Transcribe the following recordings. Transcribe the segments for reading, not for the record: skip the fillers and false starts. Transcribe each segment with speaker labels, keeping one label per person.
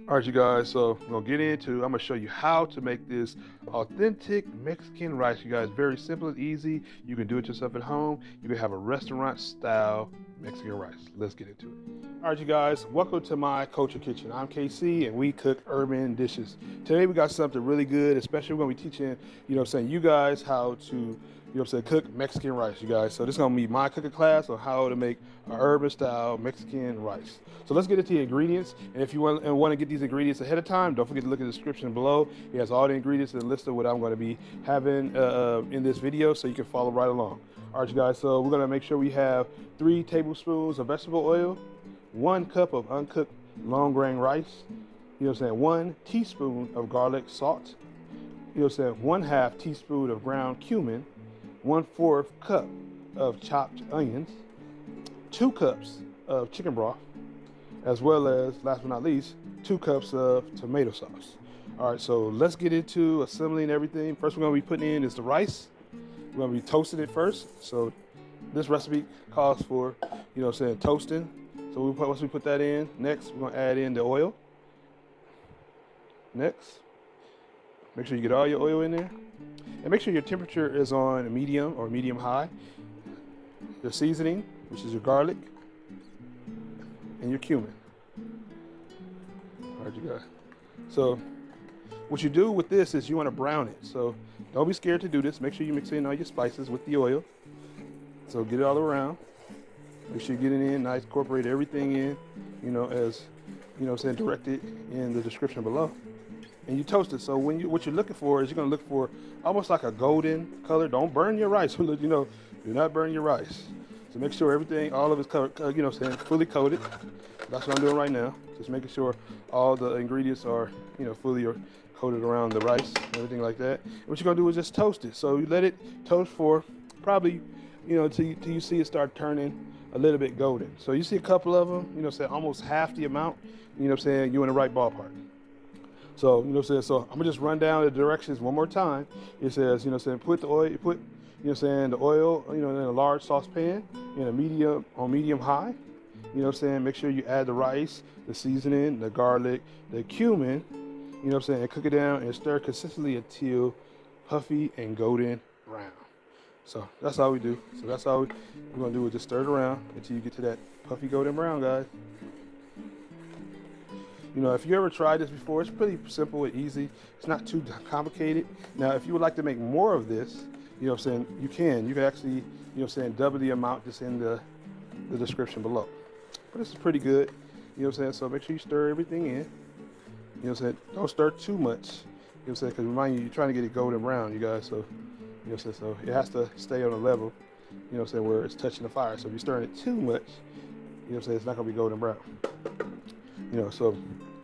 Speaker 1: All right, you guys, so I'm gonna show you how to make this authentic Mexican rice, you guys. Very simple and easy. You can do it yourself at home. You can have a restaurant style Mexican rice. Let's get into it. All right, you guys, welcome to my culture kitchen. I'm KC and we cook urban dishes. Today we got something really good, especially we're gonna be teaching, you guys how to, cook Mexican rice, you guys. So this is gonna be my cooking class on how to make an urban style Mexican rice. So let's get into the ingredients. And if you want to get these ingredients ahead of time, don't forget to look at the description below. It has all the ingredients and a list of what I'm going to be having in this video, so you can follow right along. All right, you guys, so we're going to make sure we have 3 tablespoons of vegetable oil, 1 cup of uncooked long grain rice, 1 teaspoon of garlic salt, 1/2 teaspoon of ground cumin, 1/4 cup of chopped onions, 2 cups of chicken broth, as well as, last but not least, 2 cups of tomato sauce. All right, so let's get into assembling everything. First we're gonna be putting in is the rice. We're gonna be toasting it first. So this recipe calls for, toasting. So once we put that in, next we're gonna add in the oil. Next, make sure you get all your oil in there. And make sure your temperature is on medium or medium high. Your seasoning, which is your garlic, and your cumin. All right, you guys. So what you do with this is you want to brown it. So don't be scared to do this. Make sure you mix in all your spices with the oil. So get it all around. Make sure you get it in nice, incorporate everything in, as directed in the description below. And you toast it. So what you're looking for is you're gonna look for almost like a golden color. Don't burn your rice. Do not burn your rice. So make sure everything, all of it's covered, fully coated. That's what I'm doing right now. Just making sure all the ingredients are, fully coated around the rice, everything like that. And what you're gonna do is just toast it. So you let it toast for probably, till you see it start turning a little bit golden. So you see a couple of them, almost half the amount, you're in the right ballpark. So, so I'm gonna just run down the directions one more time. It says, put the oil, the oil, in a large saucepan in a medium high. Make sure you add the rice, the seasoning, the garlic, the cumin, and cook it down and stir consistently until puffy and golden brown. So that's all we do. So that's all we're gonna do is just stir it around until you get to that puffy golden brown, guys. If you ever tried this before, it's pretty simple and easy. It's not too complicated. Now, if you would like to make more of this, you can. You can actually, double the amount that's in the description below. But this is pretty good, so make sure you stir everything in. Don't stir too much, because remind you, you're trying to get it golden brown, you guys, so, so it has to stay on a level, where it's touching the fire. So if you're stirring it too much, it's not gonna be golden brown. So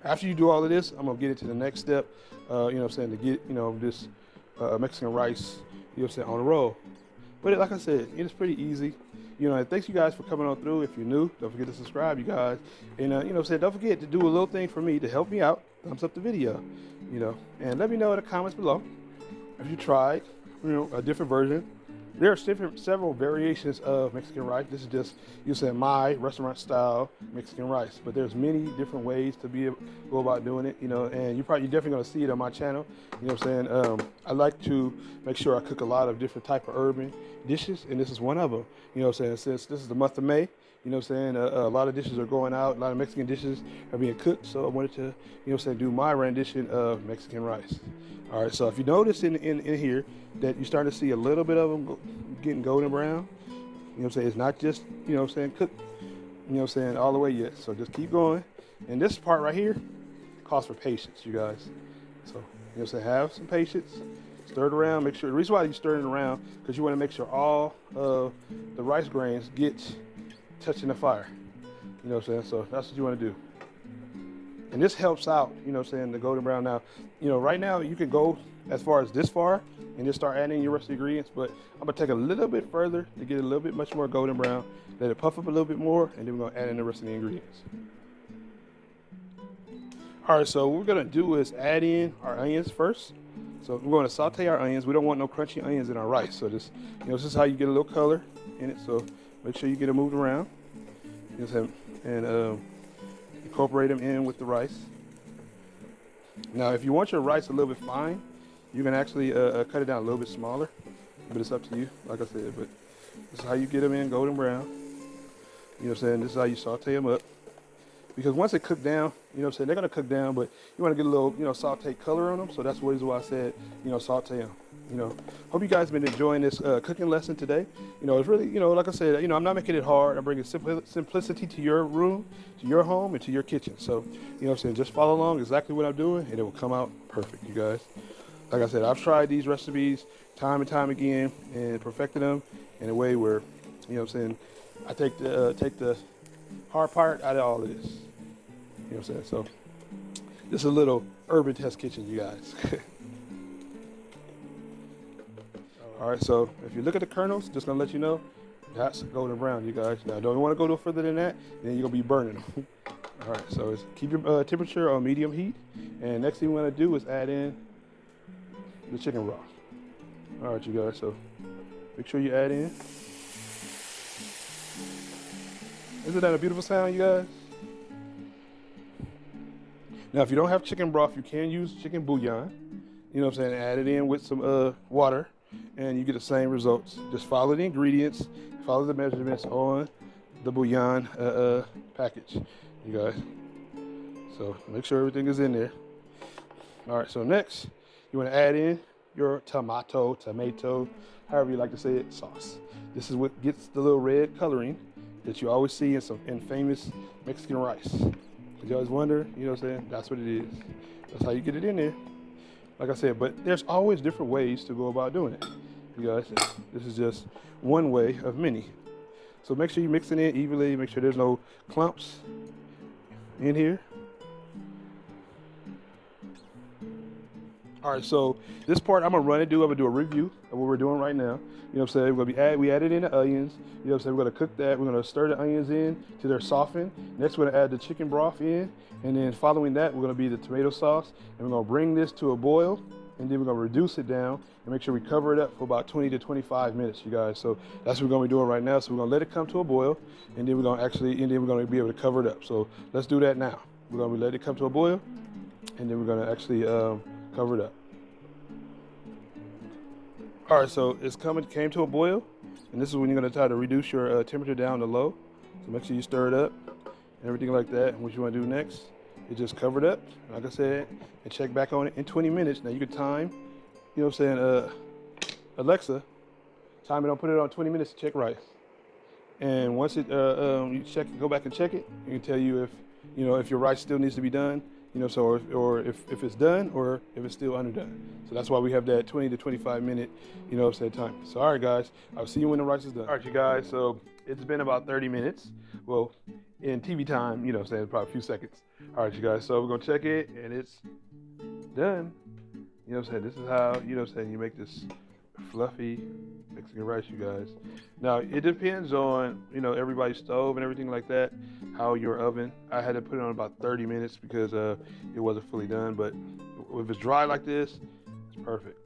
Speaker 1: after you do all of this, I'm gonna get into the next step, to get, this Mexican rice, on the roll. But like I said, it's pretty easy. Thanks you guys for coming on through. If you're new, don't forget to subscribe, you guys. And, don't forget to do a little thing for me to help me out. Thumbs up the video, and let me know in the comments below if you tried, a different version. There are several variations of Mexican rice. This is just, my restaurant style Mexican rice. But there's many different ways to go about doing it, and you're definitely gonna see it on my channel. I like to make sure I cook a lot of different type of urban dishes, and this is one of them. Since this is the month of May, a lot of dishes are going out, a lot of Mexican dishes are being cooked. So I wanted to, do my rendition of Mexican rice. All right, so if you notice in here that you're starting to see a little bit of them getting golden brown, it's not just, cooked, all the way yet. So just keep going. And this part right here calls for patience, you guys. So, have some patience, stir it around, make sure, the reason why you stir it around, because you want to make sure all of the rice grains get touching the fire, so that's what you want to do. And this helps out, the golden brown. Now, right now you can go as far as this far and just start adding your rest of the ingredients, but I'm gonna take a little bit further to get a little bit much more golden brown, let it puff up a little bit more, and then we're gonna add in the rest of the ingredients. All right, so what we're gonna do is add in our onions first. So we're gonna saute our onions. We don't want no crunchy onions in our rice. So this is how you get a little color in it. So make sure you get it moved around. And incorporate them in with the rice. Now, if you want your rice a little bit fine, you can actually cut it down a little bit smaller, but it's up to you, like I said. But this is how you get them in golden brown. You know what I'm saying? This is how you saute them up. Because once they cook down, you know what I'm saying, they're going to cook down, but you want to get a little, you know, saute color on them. So that's the reason why I said, you know, saute them. You know, hope you guys have been enjoying this cooking lesson today. You know, it's really, you know, like I said, you know, I'm not making it hard. I'm bringing simplicity to your room, to your home, and to your kitchen. So, you know what I'm saying, just follow along exactly what I'm doing, and it will come out perfect, you guys. Like I said, I've tried these recipes time and time again and perfected them in a way where, you know what I'm saying, I take the hard part out of all of this. You know what I'm saying? So this is a little urban test kitchen, you guys. All right, so if you look at the kernels, just gonna let you know that's golden brown, you guys. Now, don't want to go no further than that, then you're gonna be burning them. All right, so keep your temperature on medium heat, and next thing we want to do is add in the chicken broth. All right, you guys. So make sure you add in. Isn't that a beautiful sound, you guys? Now, if you don't have chicken broth, you can use chicken bouillon. You know what I'm saying? Add it in with some water, and you get the same results. Just follow the ingredients, follow the measurements on the bouillon package, you guys. So make sure everything is in there. All right, so next, you want to add in your tomato, however you like to say it, sauce. This is what gets the little red coloring that you always see in famous Mexican rice. Did you always wonder? You know what I'm saying? That's what it is. That's how you get it in there. Like I said, but there's always different ways to go about doing it. You guys, this is just one way of many. So make sure you mix it in evenly. Make sure there's no clumps in here. All right, so this part I'm gonna I'm gonna do a review of what we're doing right now. You know what I'm saying? We added in the onions. You know what I'm saying? We're gonna cook that. We're gonna stir the onions in till they're softened. Next, we're gonna add the chicken broth in, and then following that, we're gonna be the tomato sauce, and we're gonna bring this to a boil, and then we're gonna reduce it down and make sure we cover it up for about 20 to 25 minutes, you guys. So that's what we're gonna be doing right now. So we're gonna let it come to a boil, and then we're gonna be able to cover it up. So let's do that now. We're gonna let it come to a boil, and then we're gonna actually cover it up. All right, so came to a boil, and this is when you're gonna try to reduce your temperature down to low. So make sure you stir it up and everything like that. And what you wanna do next is just cover it up, like I said, and check back on it in 20 minutes. Now you can time, you know what I'm saying, Alexa, time it on, put it on 20 minutes to check rice. And once it, you go back and check it, it can tell you if your rice still needs to be done. You know, so or if it's done or if it's still underdone. So that's why we have that 20 to 25 minute, you know, set time. So all right, guys, I'll see you when the rice is done. All right, you guys. So it's been about 30 minutes. Well, in TV time, you know, saying probably a few seconds. All right, you guys. So we're gonna check it, and it's done. You know what I'm saying? This is how, you know what I'm saying, you make this fluffy Mexican rice, you guys. Now it depends on, you know, everybody's stove and everything like that, how your oven. I had to put it on about 30 minutes because it wasn't fully done, but if it's dry like this, it's perfect.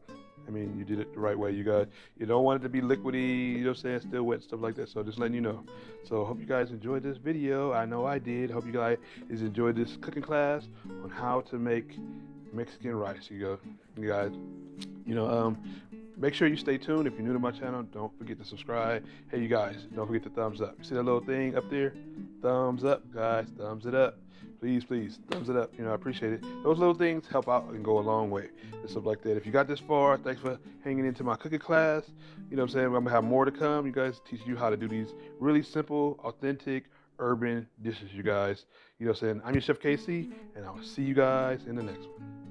Speaker 1: I mean, you did it the right way, you guys. You don't want it to be liquidy, you know what I'm saying, still wet, stuff like that. So just letting you know. So I hope you guys enjoyed this video. I know I did. Hope you guys enjoyed this cooking class on how to make Mexican rice. You guys, you know, make sure you stay tuned. If you're new to my channel, don't forget to subscribe. Hey, you guys, don't forget the thumbs up. You see that little thing up there? Thumbs up, guys. Thumbs it up. Please, thumbs it up. You know, I appreciate it. Those little things help out and go a long way and stuff like that. If you got this far, thanks for hanging into my cooking class. You know what I'm saying? I'm going to have more to come. You guys, teach you how to do these really simple, authentic, urban dishes, you guys. You know what I'm saying? I'm your Chef KC, and I'll see you guys in the next one.